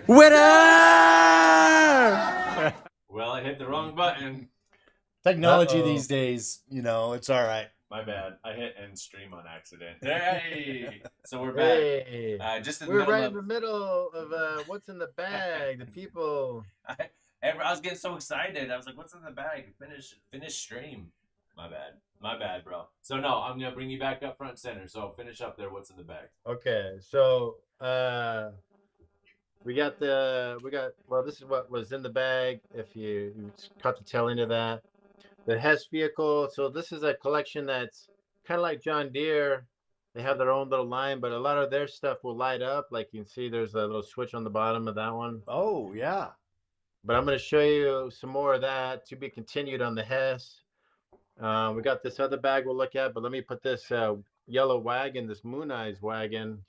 Winner! Well, I hit the wrong button. Technology these days, it's all right. My bad. I hit end stream on accident. Hey! So we're back. Hey, Just in the we're middle right in of. the middle of what's in the bag. The people. I was getting so excited. I was like, "What's in the bag? Finish stream." My bad. My bad, bro. So no, I'm gonna bring you back up front center. So finish up there. What's in the bag? Okay, so we got well, this is what was in the bag. If you caught the tail end of that, the Hess vehicle. So this is a collection that's kind of like John Deere. They have their own little line, but a lot of their stuff will light up. Like you can see, there's a little switch on the bottom of that one. Oh, yeah. But I'm going to show you some more of that to be continued on the Hess. We got this other bag we'll look at, but let me put this yellow wagon, this Moon Eyes wagon,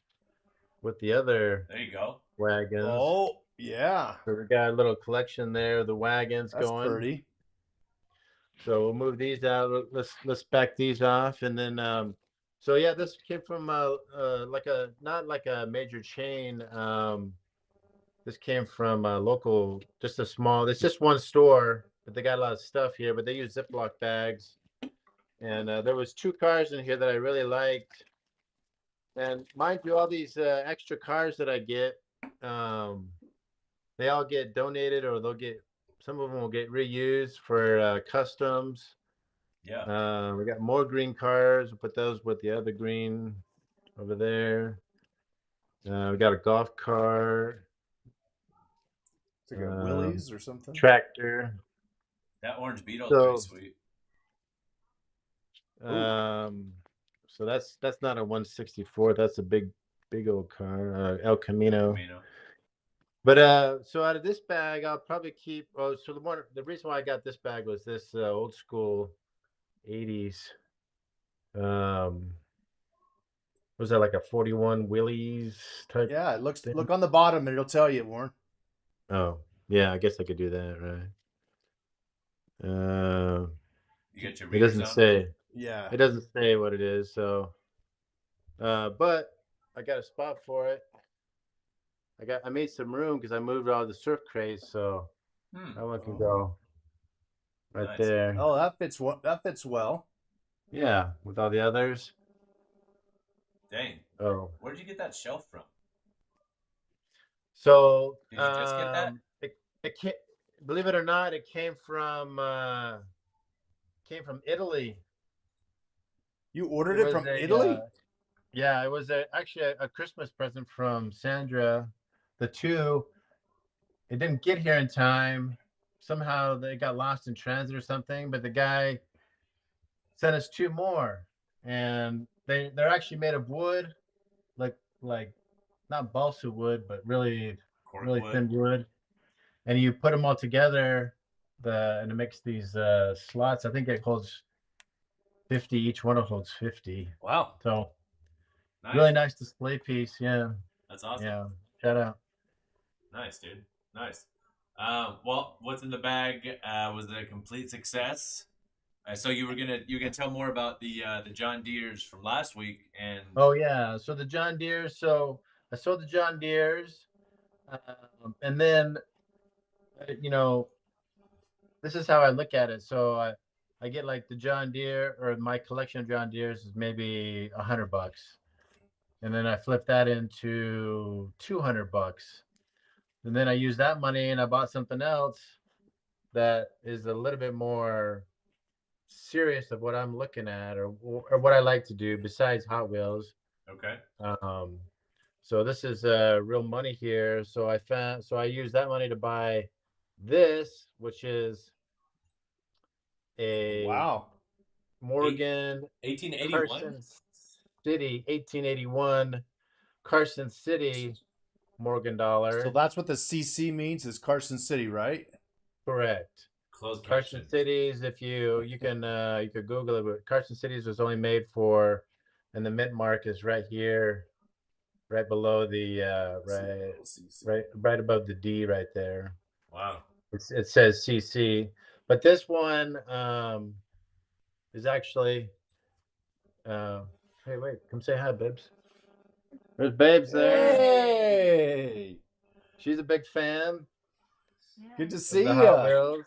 with the other There you go. wagons. Oh, yeah. So we got a little collection there of the wagons That's going. pretty. So we'll move these out. Let's back these off, and then so yeah, this came from like not like a major chain. This came from a local, just a small. It's just one store, but they got a lot of stuff here. But they use Ziploc bags, and there was 2 cars in here that I really liked. And mind you, all these extra cars that I get, they all get donated, or some of them will get reused for customs. Yeah. We got more green cars. We'll put those with the other green over there. We got a golf cart. It's like a Willys or something. Tractor. That orange Beetle is pretty sweet. So that's not a 164. That's a big old car, El Camino. But so out of this bag, I'll probably keep. Oh, so the reason why I got this bag was this old school 80s. Was that like a 41 Willys type? Yeah, look on the bottom and it'll tell you, Warren. Oh, yeah, I guess I could do that, right? You get your it doesn't say. Yeah. It doesn't say what it is, so but I got a spot for it. I made some room because I moved all the surf crates, so that one can go right there. Oh, that fits well. Yeah, with all the others. Dang. Oh. Where did you get that shelf from? So did you just get that? It believe it or not, it came from Italy. You ordered it from Italy? Yeah, it was actually a Christmas present from Sandra. The 2, it didn't get here in time. Somehow they got lost in transit or something, but the guy sent us 2 more, and they're actually made of wood, like not balsa wood, but really thin wood. And you put them all together, and it makes these slots. I think it holds 50. Each one holds 50. Wow. So really nice display piece. Yeah. That's awesome. Yeah. Shout out. Nice, dude. Nice. Well, what's in the bag was a complete success. So you were gonna tell more about the John Deeres from last week, and oh yeah, so the John Deeres. So I sold the John Deeres, and then this is how I look at it. So I get like the John Deere, or my collection of John Deeres is maybe $100, and then I flip that into $200, and then I use that money and I bought something else that is a little bit more serious of what I'm looking at, or what I like to do besides Hot Wheels. Okay. So this is real money here. So I use that money to buy this, which is a Morgan 1881 Carson City 1881 Carson City Morgan dollar. So that's what the CC means, is Carson City, right? Correct. Closed Carson Cities, if you can Google it, but Carson Cities was only made for, and the mint mark is right here, right below the right above the D right there. Wow. It says CC, but this one is actually hey, wait, come say hi, Babes. There's Babes there. Hey. she's a big fan Good to of see the Hot ya. Wheels.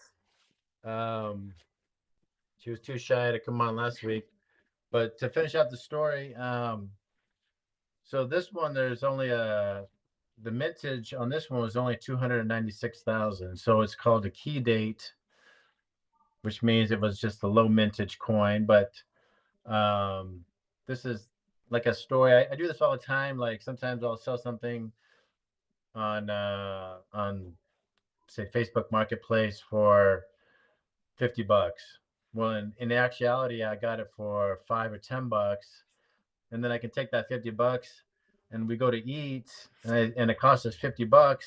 She was too shy to come on last week. But to finish out the story, so this one there's only the mintage on this one was only 296,000. So it's called a key date, which means it was just a low mintage coin. But this is like a story. I do this all the time. Like sometimes I'll sell something on say Facebook Marketplace for $50. Well, in actuality, I got it for $5 or $10, and then I can take that $50 and we go to eat, and it costs us $50.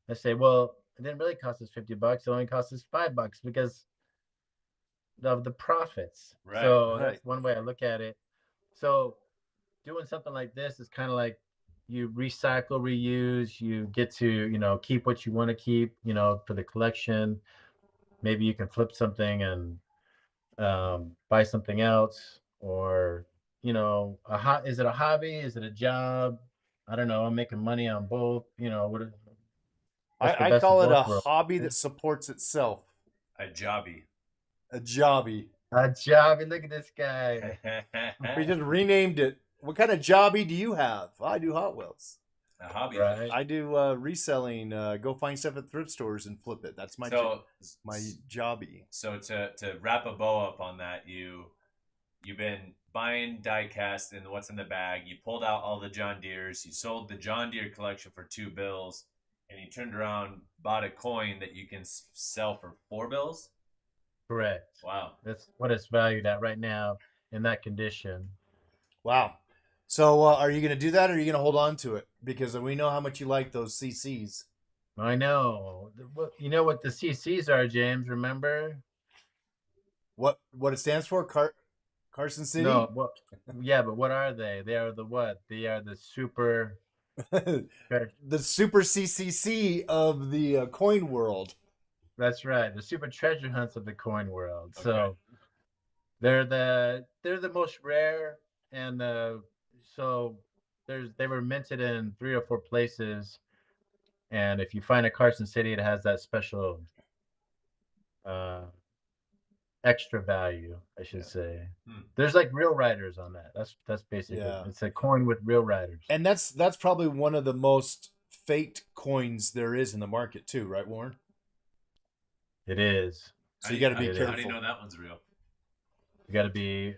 I say, well, it didn't really cost us $50. It only cost us $5 because of the profits. Right, So right. that's one way I look at it. So doing something like this is kind of like you recycle, reuse. You get to keep what you want to keep. For the collection. Maybe you can flip something and buy something else, or is it a hobby? Is it a job? I don't know. I'm making money on both. What's the I best of call it a both worlds? hobby that supports itself. A jobby. A jobby. A job. Look at this guy. We just renamed it. What kind of jobby do you have? I do Hot Wheels. A hobby. Right. I do reselling. Go find stuff at thrift stores and flip it. That's my my jobby. So to wrap a bow up on that, you've been buying diecast and what's in the bag. You pulled out all the John Deeres. You sold the John Deere collection for $2, and you turned around, bought a coin that you can sell for $4. Correct. Wow. That's what it's valued at right now in that condition. Wow. So are you going to do that, or are you going to hold on to it? Because we know how much you like those CCs. I know. You know what the CCs are, James? Remember? What it stands for? Carson City? No. What? Yeah, but what are they? They are the what? They are the super. The super CCC of the coin world. That's right. The super treasure hunts of the coin world. Okay. So they're the most rare, and so they were minted in 3 or 4 places, and if you find a Carson City, it has that special extra value, I should say. There's like real riders on that. That's basically It's a coin with real riders. And that's probably one of the most faked coins there is in the market too, right, Warren? It is. So you got to be careful. How do you know that one's real? You got to be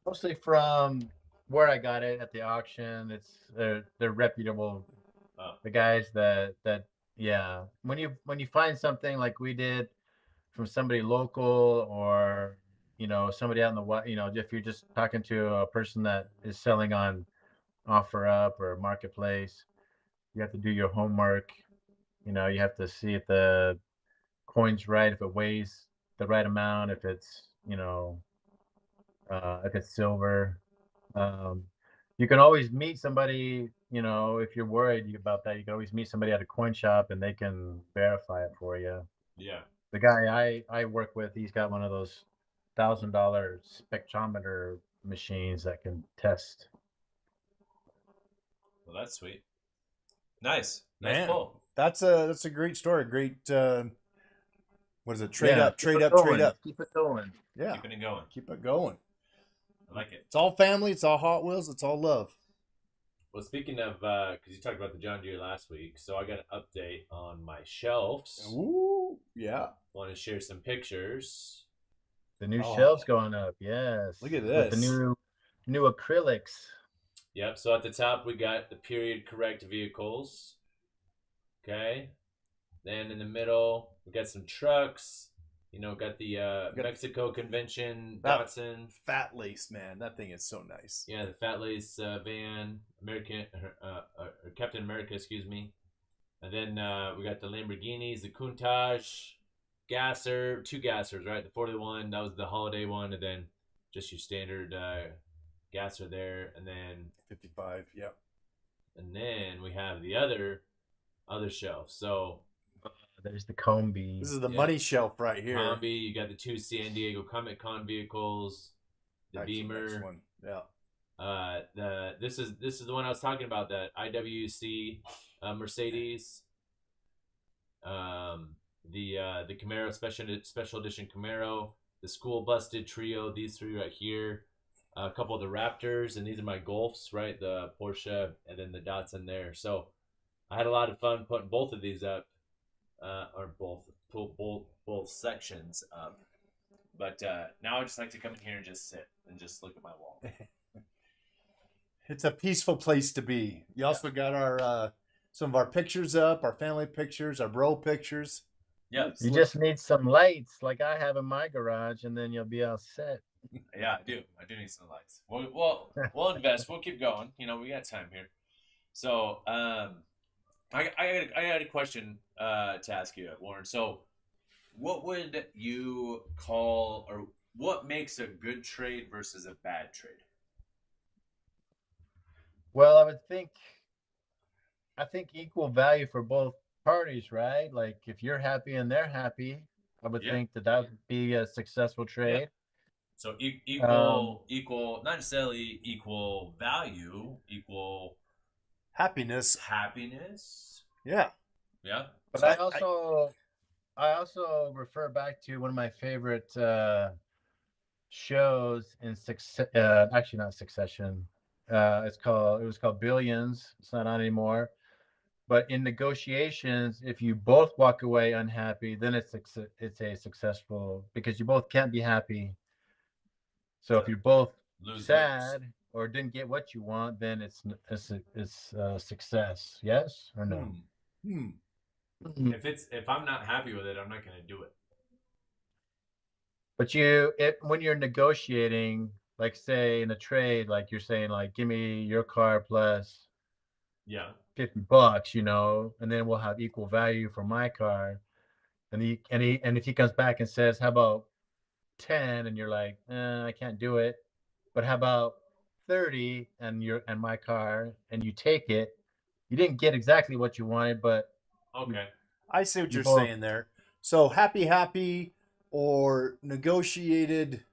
mostly from where I got it at the auction. They're reputable. The guys that when you find something like we did from somebody local, or somebody out in the if you're just talking to a person that is selling on OfferUp or Marketplace, you have to do your homework. You have to see if the coin's right, if it weighs the right amount, if it's silver. You can always meet somebody, if you're worried about that. You can always meet somebody at a coin shop and they can verify it for you. Yeah. The guy I work with, he's got one of those $1,000 spectrometer machines that can test. Well, that's sweet. Nice Man, pull. That's a great story. Great. What is it? Trade up. Keep it going. Yeah. Keeping it going. Keep it going. I like it. It's all family. It's all Hot Wheels. It's all love. Well, speaking of, because you talked about the John Deere last week, so I got an update on my shelves. Ooh, yeah. Want to share some pictures. The new shelves going up. Yes. Look at this. With the new acrylics. Yep. So at the top we got the period correct vehicles. Okay. Then in the middle we got some trucks. Got the Mexico Convention Datsun. Fat Lace, man. That thing is so nice. Yeah, the Fat Lace van, American, Captain America, excuse me. And then we got the Lamborghinis, the Countach, Gasser, 2 Gassers, right? The 41, that was the holiday one, and then just your standard Gasser there, and then 55, yeah. And then we have the other shelf. So there's the Combi. This is the money shelf right here. Combi, you got the 2 San Diego Comic Con vehicles, the That's Beamer. the next one. Yeah. This is the one I was talking about, that IWC Mercedes. the Camaro special edition Camaro, the school busted trio, these three right here, a couple of the Raptors, and these are my Golfs, right? The Porsche and then the Datsun there. So I had a lot of fun putting both of these up, or both sections up. But now I just like to come in here and just sit and just look at my wall. It's a peaceful place to be. You also got our some of our pictures up, our family pictures, our bro pictures. Yeah, You just need some lights like I have in my garage, and then you'll be all set. yeah, I do. I do need some lights. We'll invest. We'll keep going. You know, we got time here. So, I had a question to ask you, Warren. So, what would you call, or what makes a good trade versus a bad trade? Well, I think equal value for both parties, right? Like if you're happy and they're happy, I would Yeah. think that would be a successful trade. So equal, not necessarily equal value, equal Happiness. happiness. Yeah. Yeah. But So I also refer back to one of my favorite shows in actually not Succession. It was called Billions. It's not on anymore. But in negotiations, if you both walk away unhappy, then it's a successful, because you both can't be happy. So if you're both lose. sad or didn't get what you want, then it's success. Yes or no? If I'm not happy with it, I'm not going to do it. But when you're negotiating, like say in a trade, like you're saying, like give me your car plus Yeah. $50, and then we'll have equal value for my car. And if he comes back and says, how about 10? And you're like, I can't do it. But how about 30 and my car, and you take it? You didn't get exactly what you wanted, but okay. I see what you're both saying there. So happy, or negotiated,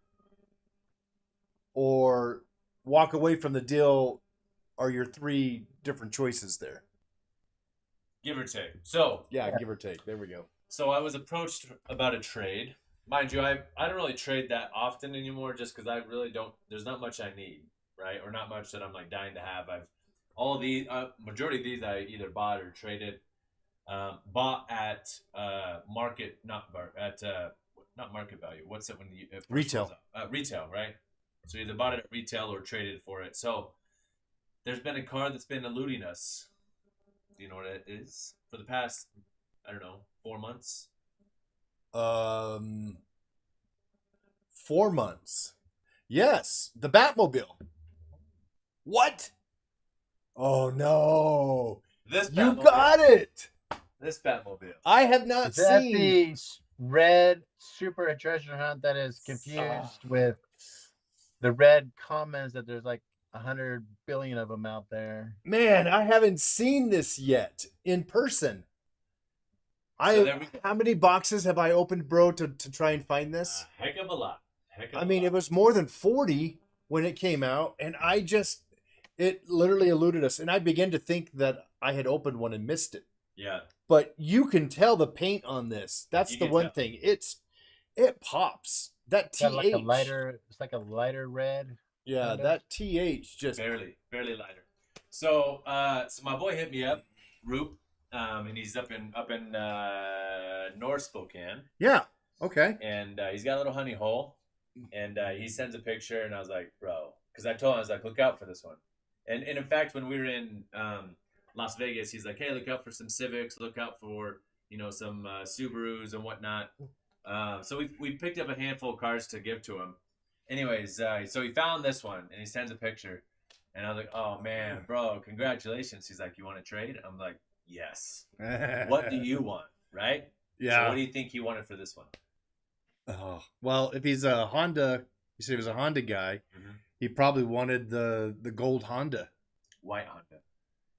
or walk away from the deal are your three different choices there. Give or take. So Yeah, give or take. There we go. So I was approached about a trade. Mind you, I don't really trade that often anymore, just because I really don't. There's not much I need, right? Or not much that I'm like dying to have. All of these, majority of these, I either bought or traded. Bought at market, not market value. What's it when you Retail. Retail, right? So either bought it at retail or traded for it. So there's been a car that's been eluding us. Do you know what it is? For the past, I don't know, 4 months. 4 months. Yes, the Batmobile. What? Oh no! This You Batmobile. got it. This Batmobile. I have not is that seen. the red super treasure hunt that is confused with the red comments that there's like 100 billion of them out there? Man, I haven't seen this yet in person. How many boxes have I opened, bro, to try and find this? Heck of a lot. It was more than 40 when it came out, and it literally eluded us. And I began to think that I had opened one and missed it. Yeah. But you can tell the paint on this. That's the one thing. It pops. That TH. It's like a lighter red. Yeah, kind of. that TH just barely lighter. So my boy hit me up, Roop, and he's up in North Spokane. Yeah. Okay. And he's got a little honey hole, and he sends a picture, and I was like, bro, because I told him, I was like, look out for this one. And in fact, when we were in Las Vegas, he's like, hey, look out for some Civics, look out for some Subarus and whatnot. So we picked up a handful of cars to give to him. Anyways, so he found this one, and he sends a picture, and I was like, oh man, bro, congratulations. He's like, you want to trade? I'm like, yes. What do you want, right? Yeah. So what do you think he wanted for this one? Oh, well, if he's a Honda, you said he was a Honda guy, he probably wanted the gold Honda. White Honda.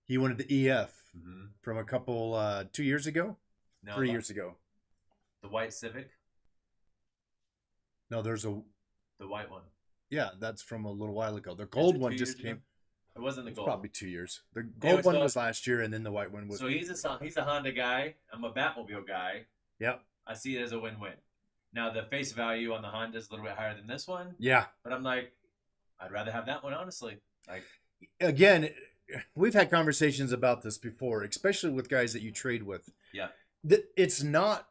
He wanted the EF from a couple 2 years ago, No, 3 years ago. The white Civic. No, there's the white one. Yeah, that's from a little while ago. The gold one 2 just years ago? came. It wasn't the gold. Probably 2 years. The gold Anyway, one so- was last year, and then the white one was. So he's a Honda guy. I'm a Batmobile guy. Yep. I see it as a win-win. Now the face value on the Honda is a little bit higher than this one, Yeah. but I'm like, I'd rather have that one, honestly. Like, Again, we've had conversations about this before, especially with guys that you trade with. Yeah. It's not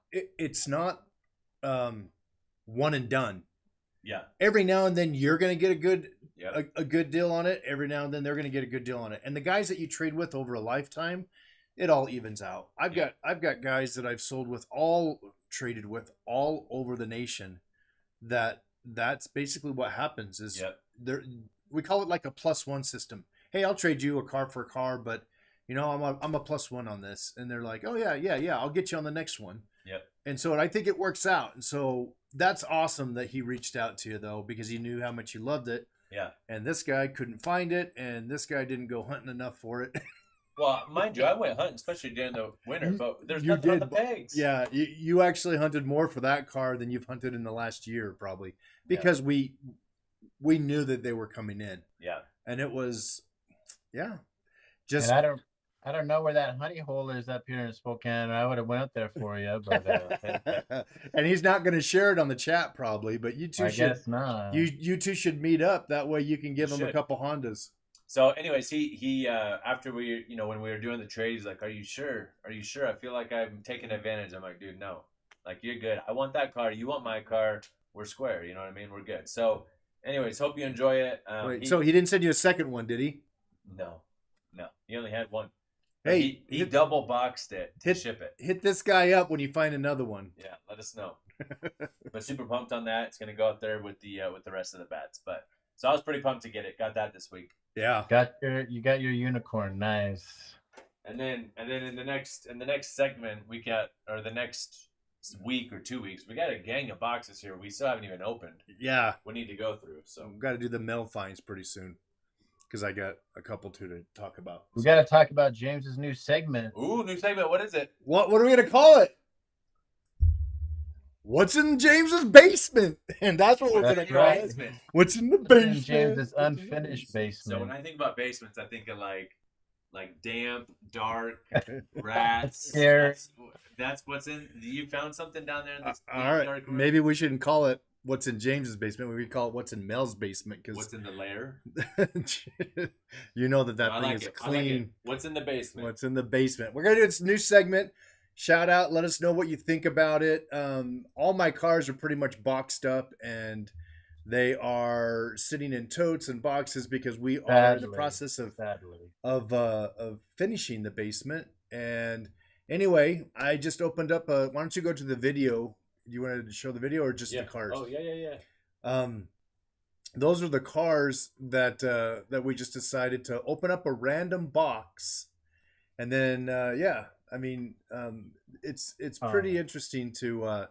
one and done. yeah, Every now and then you're going to get yeah, a good deal on it. Every now and then they're going to get a good deal on it. And the guys that you trade with over a lifetime, it all evens out. I've got guys that I've sold with, all traded with, all over the nation. That's basically what happens. Is Yep. there, we call it like a +1 system. Hey, I'll trade you a car for a car, but I'm a +1 on this. And they're like, oh yeah, I'll get you on the next one. Yep. And so I think it works out. And so that's awesome that he reached out to you, though, because he knew how much you loved it. yeah. And this guy couldn't find it, and this guy didn't go hunting enough for it. Well, mind you, I went hunting, especially during the winter, but there's You nothing on the did, pegs. Yeah, you actually hunted more for that car than you've hunted in the last year, probably, because we knew that they were coming in, Yeah. and it was, yeah, And just I don't know where that honey hole is up here in Spokane. I would have went up there for you, but and he's not going to share it on the chat probably, but you two I should. guess not. You two should meet up. That way you can give him a Should. couple Hondas. So, anyways, he after we, when we were doing the trade, he's like, "Are you sure? Are you sure? I feel like I'm taking advantage." I'm like, "Dude, no. Like, you're good. I want that car. You want my car. We're square. You know what I mean? We're good." So, anyways, hope you enjoy it. Wait, so he didn't send you a second one, did he? No, he only had one. But Hey, he double boxed it to hit- ship it. hit this guy up when you find another one. Yeah, let us know. But super pumped on that. It's gonna go out there with the rest of the bats. But so I was pretty pumped to get it. Got that this week. Yeah. You got your unicorn. Nice. And then in the next segment the next week or 2 weeks, we got a gang of boxes here we still haven't even opened. Yeah. We need to go through. So I've got to do the mail finds pretty soon because I got a couple to talk about. We got to talk about James's new segment. ooh, new segment. What is it? What are we going to call it? What's in James's basement? And that's what we're going to That's call right. it. What's in the In basement? James's unfinished So when basement. I think about basements, I think of like damp, dark, rats. Scary. That's what's in. You found something down there in this All deep, right. dark room? Maybe we shouldn't call it what's in James's basement. We could call it what's in Mel's basement because What's in the lair? you know that I thing like is it. I like it. clean. What's in the basement? What's in the basement? We're gonna do this new segment. Shout out, let us know what you think about it. All my cars are pretty much boxed up and they are sitting in totes and boxes because we are in the Sadly. process Sadly. of finishing the basement. And anyway, I just opened up why don't you go to the video? Do you want to show the video or just yeah. the cars? Oh yeah. Those are the cars that we just decided to open up a random box, and then I mean it's pretty interesting to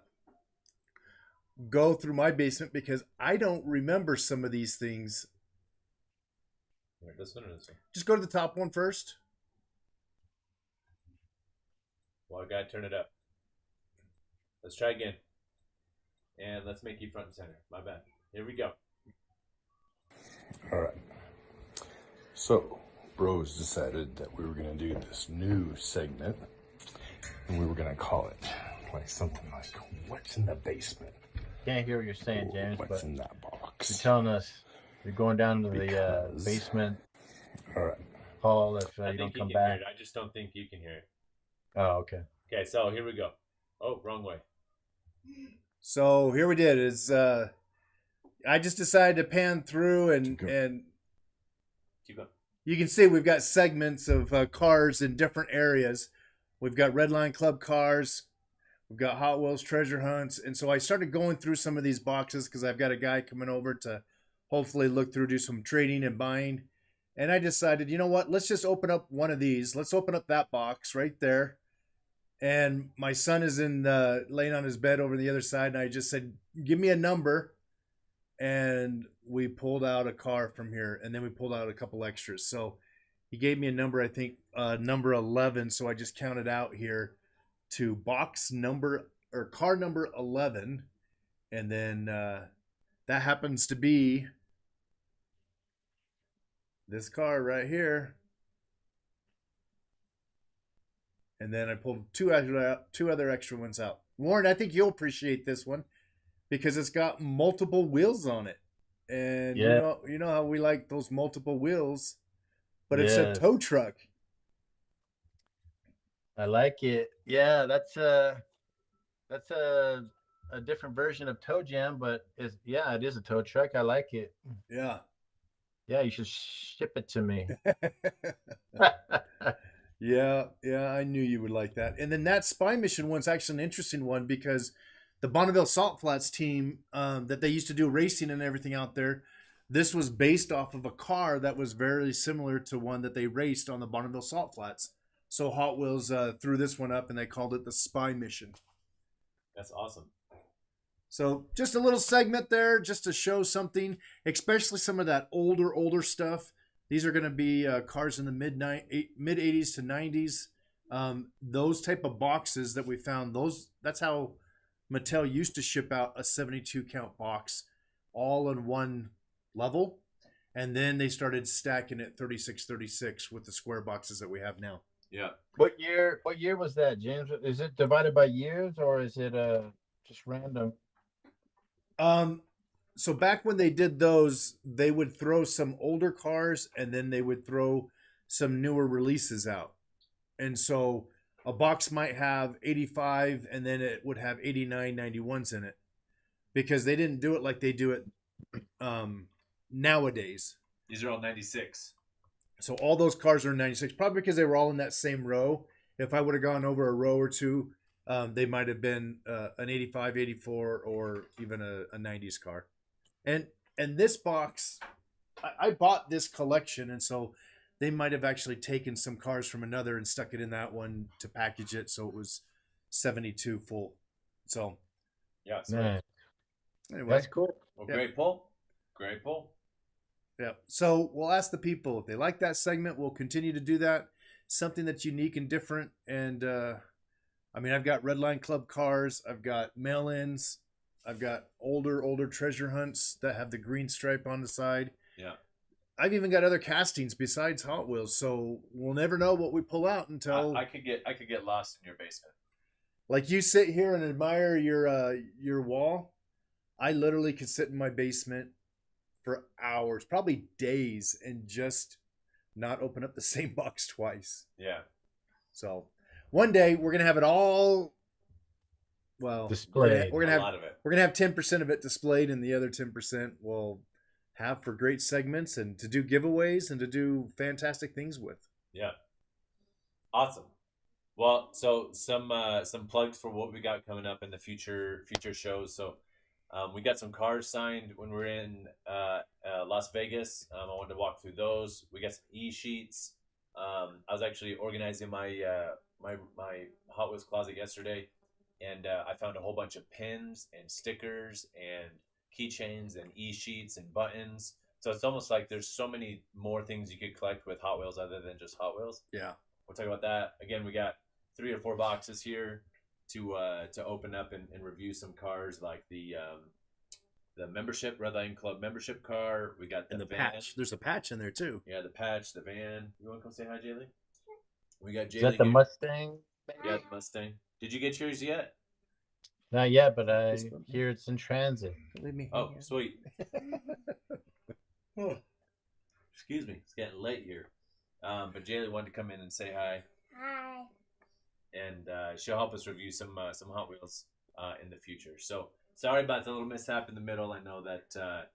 go through my basement because I don't remember some of these things. Here, this one or this one? Just go to the top one first. Well, I gotta turn it up. Let's try again. And let's make you front and center. My bad. Here we go. All right. So, Bros decided that we were going to do this new segment, and we were going to call it like something like "What's in the basement?" Can't hear what you're saying, James, What's but in that you're box? telling us you're going down to the Because- basement All right. hall if I you don't think you come can hear back. it. I just don't think you can hear it. Oh, okay. Okay, so here we go. Oh, wrong way. So here we did is I just decided to pan through and Keep going. you can see we've got segments of cars in different areas. We've got Redline Club cars. We've got Hot Wheels treasure hunts. And so I started going through some of these boxes because I've got a guy coming over to hopefully look through, do some trading and buying. And I decided, you know what? Let's just open up one of these. Let's open up that box right there. And my son is laying on his bed over the other side. And I just said, give me a number. And we pulled out a car from here. And then we pulled out a couple extras. So he gave me a number, I think number 11. So I just counted out here to box number or car number 11. And then that happens to be this car right here. And then I pulled two other extra ones out. Warren, I think you'll appreciate this one because it's got multiple wheels on it. And Yeah. you know how we like those multiple wheels, but it's a Yes. tow truck. I like it. Yeah, that's a different version of Toe Jam, but it is a tow truck. I like it. Yeah. Yeah, you should ship it to me. Yeah, I knew you would like that. And then that spy mission one's actually an interesting one because the Bonneville Salt Flats team that they used to do racing and everything out there, this was based off of a car that was very similar to one that they raced on the Bonneville Salt Flats. So Hot Wheels threw this one up and they called it the Spy Mission. That's awesome. So just a little segment there just to show something, especially some of that older stuff. These are going to be cars in the mid 80s to 90s. Those type of boxes that we found, that's how Mattel used to ship out a 72 count box all in one level. And then they started stacking it 36 with the square boxes that we have now. Yeah. What year was that, James? Is it divided by years or is it just random? So back when they did those, they would throw some older cars and then they would throw some newer releases out. And so a box might have 85 and then it would have 89, 91s in it because they didn't do it like they do it nowadays. These are all 96. So all those cars are 96, probably because they were all in that same row. If I would have gone over a row or two, they might have been an 85, 84, or even a 90s car. And this box, I bought this collection, and so they might have actually taken some cars from another and stuck it in that one to package it, so it was 72 full. So, Yeah. So, Man, anyway. that's cool. well, Yeah. great pull. Great pull. Yeah. So we'll ask the people if they like that segment. We'll continue to do that. Something that's unique and different. And I mean, I've got Redline Club cars. I've got mail-ins. I've got older treasure hunts that have the green stripe on the side. Yeah. I've even got other castings besides Hot Wheels. So we'll never know what we pull out until I could get lost in your basement. like you sit here and admire your wall. I literally could sit in my basement for hours, probably days, and just not open up the same box twice. Yeah. So one day we're gonna have it all. Well, Displayed. We're gonna A have lot of it. 10% of it displayed, and the other 10% we'll have for great segments and to do giveaways and to do fantastic things with. Yeah. Awesome. Well, so some plugs for what we got coming up in the future shows. So we got some cars signed when we're in Las Vegas. I wanted to walk through those. We got some e-sheets. I was actually organizing my my Hot Wheels closet yesterday, and I found a whole bunch of pins and stickers and keychains and e-sheets and buttons. So it's almost like there's so many more things you could collect with Hot Wheels other than just Hot Wheels. Yeah. We'll talk about that. Again, we got 3 or 4 boxes here to open up and review some cars like the membership, Redline Club membership car. We got And the van. patch. There's a patch in there too. Yeah, the patch, the van. You want to come say hi, Jaylee? We got Jaylee Is that the here. Mustang? Yeah, the Mustang. Did you get yours yet? Not yet, but I This one. hear it's in transit. Leave me. Oh, sweet. Excuse me. It's getting late here. But Jaylee wanted to come in and say hi. Hi. And she'll help us review some Hot Wheels in the future. So sorry about the little mishap in the middle. I know that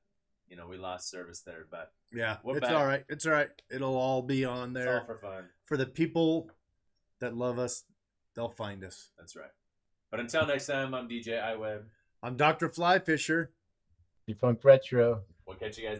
we lost service there, but Yeah, We're it's back. all right. It's all right. It'll all be on it's there all for fun. for the people that love us. They'll find us. That's right. But until next time, I'm DJ iWeb. I'm Dr. Flyfisher. Defunct Retro. We'll catch you guys.